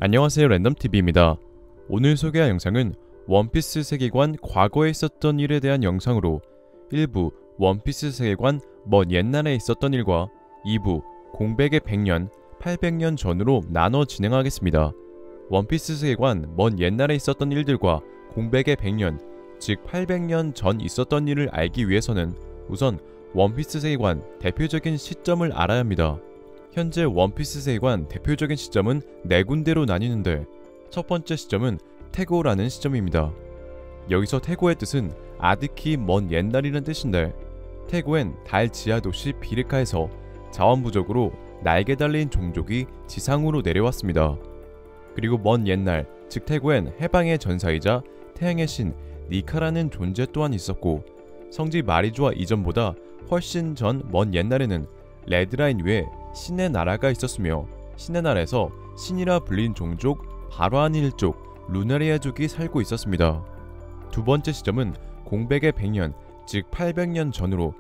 안녕하세요, 랜덤TV입니다. 오늘 소개할 영상은 원피스 세계관 과거에 있었던 일에 대한 영상으로 1부 원피스 세계관 먼 옛날에 있었던 일과 2부 공백의 100년, 800년 전으로 나눠 진행하겠습니다. 원피스 세계관 먼 옛날에 있었던 일들과 공백의 100년, 즉 800년 전 있었던 일을 알기 위해서는 우선 원피스 세계관 대표적인 시점을 알아야 합니다. 현재 원피스 세계관 대표적인 시점은 4군데로 나뉘는데 첫 번째 시점은 태고라는 시점입니다. 여기서 태고의 뜻은 아득히 먼 옛날이라는 뜻인데 태고엔 달 지하 도시 비르카에서 자원 부족으로 날개 달린 종족이 지상으로 내려왔습니다. 그리고 먼 옛날, 즉 태고엔 해방의 전사이자 태양의 신 니카라는 존재 또한 있었고 성지 마리주아 이전보다 훨씬 전 먼 옛날에는 레드라인 위에 신의 나라가 있었으며 신의 나라에서 신이라 불린 종족 바로아닐족 루나리아족이 살고 있었습니다. 두 번째 시점은 공백의 100년, 즉 800년 전으로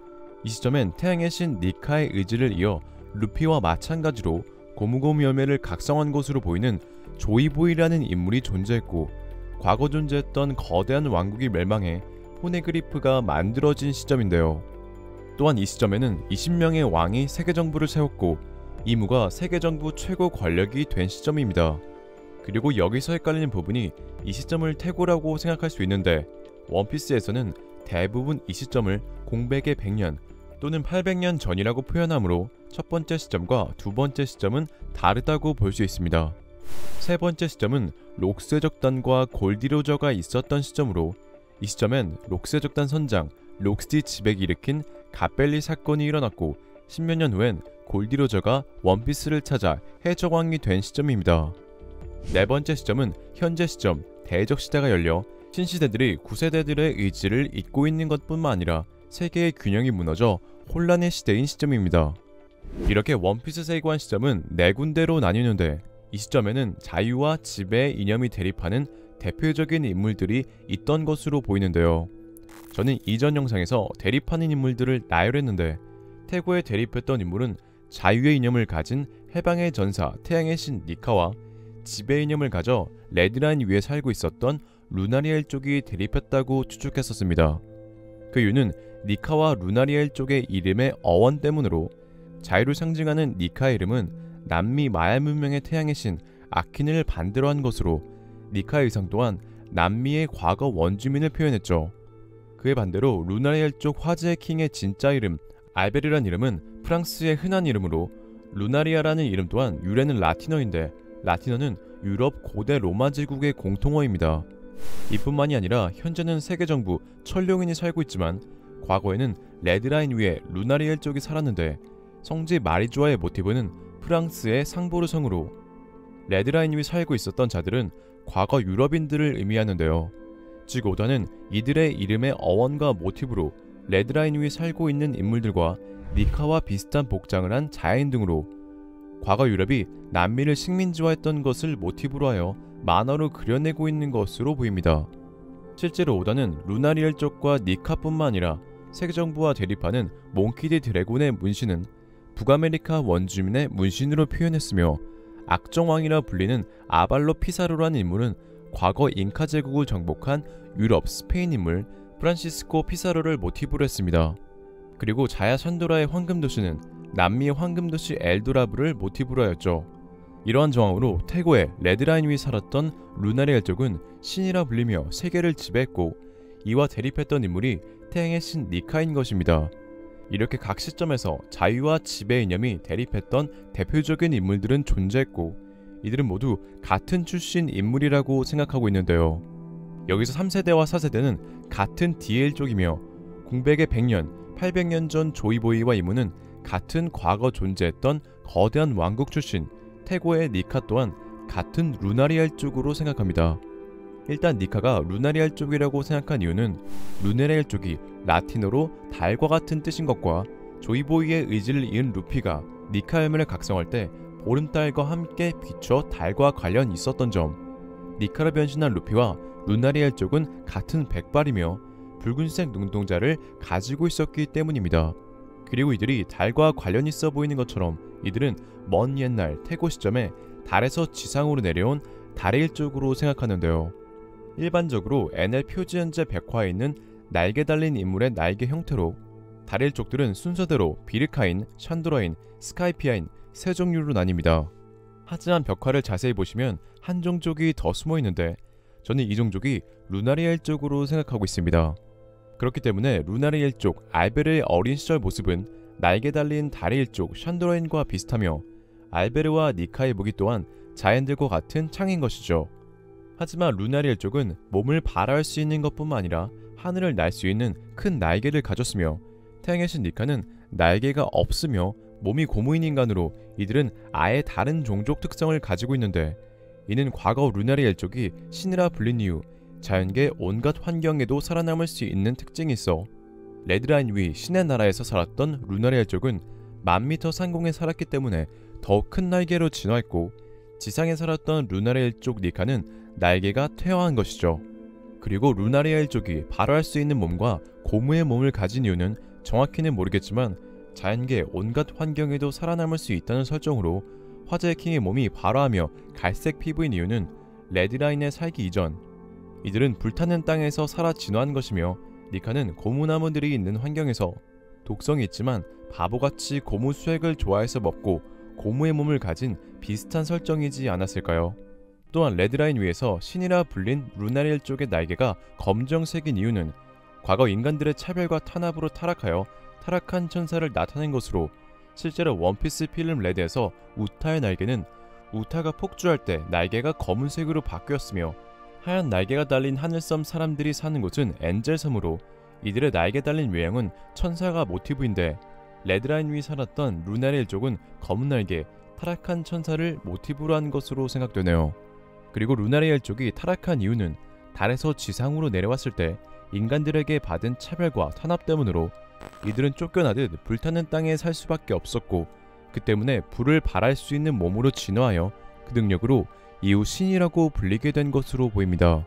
이 시점엔 태양의 신 니카의 의지를 이어 루피와 마찬가지로 고무고무 열매를 각성한 것으로 보이는 조이보이라는 인물이 존재했고 과거 존재했던 거대한 왕국이 멸망해 포네그리프가 만들어진 시점인데요. 또한 이 시점에는 20명의 왕이 세계정부를 세웠고 이무가 세계정부 최고 권력이 된 시점입니다. 그리고 여기서 헷갈리는 부분이 이 시점을 태고라고 생각할 수 있는데 원피스에서는 대부분 이 시점을 공백의 100년 또는 800년 전이라고 표현하므로 첫 번째 시점과 두 번째 시점은 다르다고 볼 수 있습니다. 세 번째 시점은 록스족단과 골디로저가 있었던 시점으로 이 시점엔 록스족단 선장 록스티 지백이 일으킨 갓벨리 사건이 일어났고 10몇 년 후엔 골디로저가 원피스를 찾아 해적왕이 된 시점입니다. 네 번째 시점은 현재 시점 대적시대가 열려 신시대들이 구세대들의 의지를 잇고 있는 것뿐만 아니라 세계의 균형이 무너져 혼란의 시대인 시점입니다. 이렇게 원피스 세계관 시점은 4군데로 나뉘는데 이 시점에는 자유와 지배의 이념이 대립하는 대표적인 인물들이 있던 것으로 보이는데요. 저는 이전 영상에서 대립하는 인물들을 나열했는데 태고에 대립했던 인물은 자유의 이념을 가진 해방의 전사 태양의 신 니카와 지배의 이념을 가져 레드라인 위에 살고 있었던 루나리엘 쪽이 대립했다고 추측했었습니다. 그 이유는 니카와 루나리엘 쪽의 이름의 어원 때문으로 자유를 상징하는 니카의 이름은 남미 마야 문명의 태양의 신 아킨을 반대로 한 것으로 니카의 의상 또한 남미의 과거 원주민을 표현했죠. 그에 반대로 루나리엘 쪽 화제의 킹의 진짜 이름 알베르란 이름은 프랑스의 흔한 이름으로 루나리아라는 이름 또한 유래는 라틴어인데 라틴어는 유럽 고대 로마 제국의 공통어입니다. 이뿐만이 아니라 현재는 세계정부 천룡인이 살고 있지만 과거에는 레드라인 위에 루나리엘 쪽이 살았는데 성지 마리주아의 모티브는 프랑스의 상보르 성으로 레드라인 위에 살고 있었던 자들은 과거 유럽인들을 의미하는데요. 즉 오다는 이들의 이름의 어원과 모티브로 레드라인 위에 살고 있는 인물들과 니카와 비슷한 복장을 한 자연 등으로 과거 유럽이 남미를 식민지화했던 것을 모티브로 하여 만화로 그려내고 있는 것으로 보입니다. 실제로 오다는 루나리엘 쪽과 니카뿐만 아니라 세계정부와 대립하는 몽키디 드래곤의 문신은 북아메리카 원주민의 문신으로 표현했으며 악정왕이라 불리는 아발로 피사로라는 인물은 과거 잉카 제국을 정복한 유럽 스페인 인물 프란시스코 피사로를 모티브로 했습니다. 그리고 자야 산도라의 황금도시는 남미의 황금도시 엘도라브를 모티브로 하였죠. 이러한 정황으로 태고의 레드라인 위에 살았던 루나리엘 쪽은 신이라 불리며 세계를 지배했고 이와 대립했던 인물이 태양의 신 니카인 것입니다. 이렇게 각 시점에서 자유와 지배 이념이 대립했던 대표적인 인물들은 존재했고 이들은 모두 같은 출신 인물이라고 생각하고 있는데요. 여기서 3세대와 4세대는 같은 DL족이며 공백의 100년, 800년 전 조이보이와 이무는 같은 과거 존재했던 거대한 왕국 출신 태고의 니카 또한 같은 루나리알 쪽으로 생각합니다. 일단 니카가 루나리알 쪽이라고 생각한 이유는 루네리알 쪽이 라틴어로 달과 같은 뜻인 것과 조이보이의 의지를 이은 루피가 니카 열매를 각성할 때 보름달과 함께 비춰 달과 관련이 있었던 점, 니카로 변신한 루피와 루나리엘 쪽은 같은 백발이며 붉은색 눈동자를 가지고 있었기 때문입니다. 그리고 이들이 달과 관련 있어 보이는 것처럼 이들은 먼 옛날 태고 시점에 달에서 지상으로 내려온 달의 일족으로 생각하는데요. 일반적으로 NL 표지연재 백화에 있는 날개 달린 인물의 날개 형태로 달의 일족들은 순서대로 비르카인, 샨도라인, 스카이피아인 세 종류로 나뉩니다. 하지만 벽화를 자세히 보시면 한 종족이 더 숨어 있는데 저는 이 종족이 루나리아 일족으로 생각하고 있습니다. 그렇기 때문에 루나리아 일족 알베르의 어린 시절 모습은 날개 달린 달의 일족 샨도라인과 비슷하며 알베르와 니카의 무기 또한 자연들과 같은 창인 것이죠. 하지만 루나리아 일족은 몸을 발화할 수 있는 것뿐만 아니라 하늘을 날 수 있는 큰 날개를 가졌으며 태양의 신 니카는 날개가 없으며 몸이 고무인 인간으로 이들은 아예 다른 종족 특성을 가지고 있는데 이는 과거 루나리아 일족이 신이라 불린 이후 자연계 온갖 환경에도 살아남을 수 있는 특징이 있어 레드라인 위 신의 나라에서 살았던 루나리아 일족은 10,000m 상공에 살았기 때문에 더 큰 날개로 진화했고 지상에 살았던 루나리아 일족 니카는 날개가 퇴화한 것이죠. 그리고 루나리아 일족이 발화할 수 있는 몸과 고무의 몸을 가진 이유는 정확히는 모르겠지만 자연계 온갖 환경에도 살아남을 수 있다는 설정으로 화재의 킹의 몸이 발화하며 갈색 피부인 이유는 레드라인에 살기 이전 이들은 불타는 땅에서 살아 진화한 것이며 니카는 고무나무들이 있는 환경에서 독성이 있지만 바보같이 고무 수액을 좋아해서 먹고 고무의 몸을 가진 비슷한 설정이지 않았을까요? 또한 레드라인 위에서 신이라 불린 루나리아 일족의 날개가 검정색인 이유는 과거 인간들의 차별과 탄압으로 타락하여 타락한 천사를 나타낸 것으로 실제로 원피스 필름 레드에서 우타의 날개는 우타가 폭주할 때 날개가 검은색으로 바뀌었으며 하얀 날개가 달린 하늘섬 사람들이 사는 곳은 엔젤섬으로 이들의 날개 달린 외형은 천사가 모티브인데 레드라인 위 살았던 루나리아 일족은 검은 날개, 타락한 천사를 모티브로 한 것으로 생각되네요. 그리고 루나리아 일족이 타락한 이유는 달에서 지상으로 내려왔을 때 인간들에게 받은 차별과 탄압 때문으로 이들은 쫓겨나듯 불타는 땅에 살 수밖에 없었고 그 때문에 불을 발할 수 있는 몸으로 진화하여 그 능력으로 이후 신이라고 불리게 된 것으로 보입니다.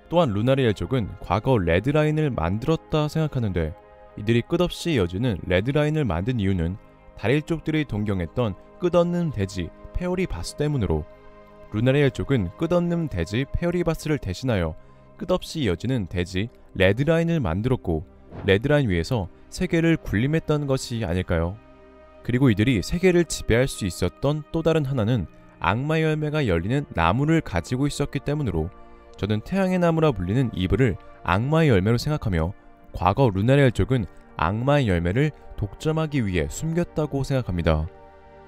또한 루나리아 일족은 과거 레드라인을 만들었다 생각하는데 이들이 끝없이 이어지는 레드라인을 만든 이유는 달 일족들이 동경했던 끝없는 대지 페오리바스 때문으로 루나리아 일족은 끝없는 대지 페오리바스를 대신하여 끝없이 이어지는 대지 레드라인을 만들었고 레드라인 위에서 세계를 군림했던 것이 아닐까요? 그리고 이들이 세계를 지배할 수 있었던 또 다른 하나는 악마 열매가 열리는 나무를 가지고 있었기 때문으로 저는 태양의 나무라 불리는 이브를 악마의 열매로 생각하며 과거 루나리아 일족은 악마의 열매를 독점하기 위해 숨겼다고 생각합니다.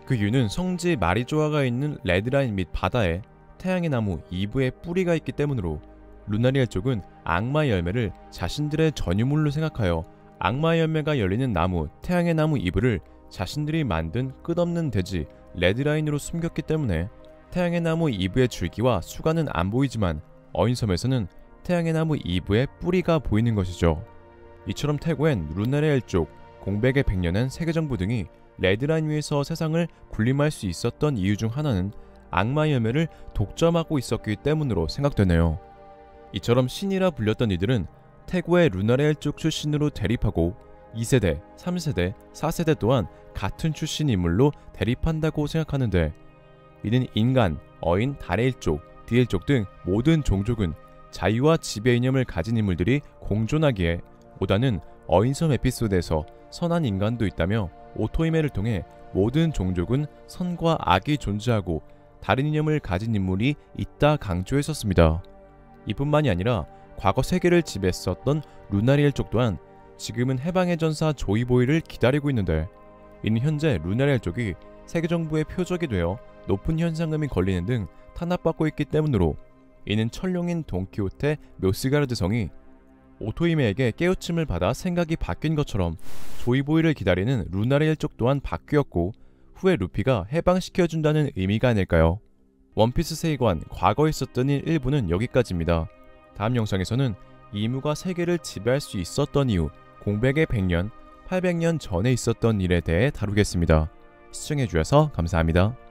그 이유는 성지 마리조아가 있는 레드라인 및 바다에 태양의 나무 이브의 뿌리가 있기 때문으로 루나리아 일족은 악마의 열매를 자신들의 전유물로 생각하여 악마의 열매가 열리는 나무 태양의 나무 이브를 자신들이 만든 끝없는 대지 레드라인으로 숨겼기 때문에 태양의 나무 이브의 줄기와 수간은 안 보이지만 어인섬에서는 태양의 나무 이브의 뿌리가 보이는 것이죠. 이처럼 태고엔 루나리아 일족, 공백의 백년한 세계정부 등이 레드라인 위에서 세상을 군림할 수 있었던 이유 중 하나는 악마의 열매를 독점하고 있었기 때문으로 생각되네요. 이처럼 신이라 불렸던 이들은 태고의 루나리아 일족 출신으로 대립하고 2세대, 3세대, 4세대 또한 같은 출신 인물로 대립한다고 생각하는데 이는 인간, 어인, 달의 일족, 디일족 등 모든 종족은 자유와 지배 이념을 가진 인물들이 공존하기에 오다는 어인섬 에피소드에서 선한 인간도 있다며 오토이메를 통해 모든 종족은 선과 악이 존재하고 다른 이념을 가진 인물이 있다 강조했었습니다. 이뿐만이 아니라 과거 세계를 지배했었던 루나리아 일족 또한 지금은 해방의 전사 조이보이를 기다리고 있는데 이는 현재 루나리아 일족이 세계정부의 표적이 되어 높은 현상금이 걸리는 등 탄압받고 있기 때문으로 이는 철룡인 돈키호테 묘스가르드 성이 오토이메에게 깨우침을 받아 생각이 바뀐 것처럼 조이보이를 기다리는 루나리아 일족 또한 바뀌었고 후에 루피가 해방시켜준다는 의미가 아닐까요? 원피스 세계관 과거에 있었던 일 1부는 여기까지입니다. 다음 영상에서는 이무가 세계를 지배할 수 있었던 이유 공백의 100년, 800년 전에 있었던 일에 대해 다루겠습니다. 시청해주셔서 감사합니다.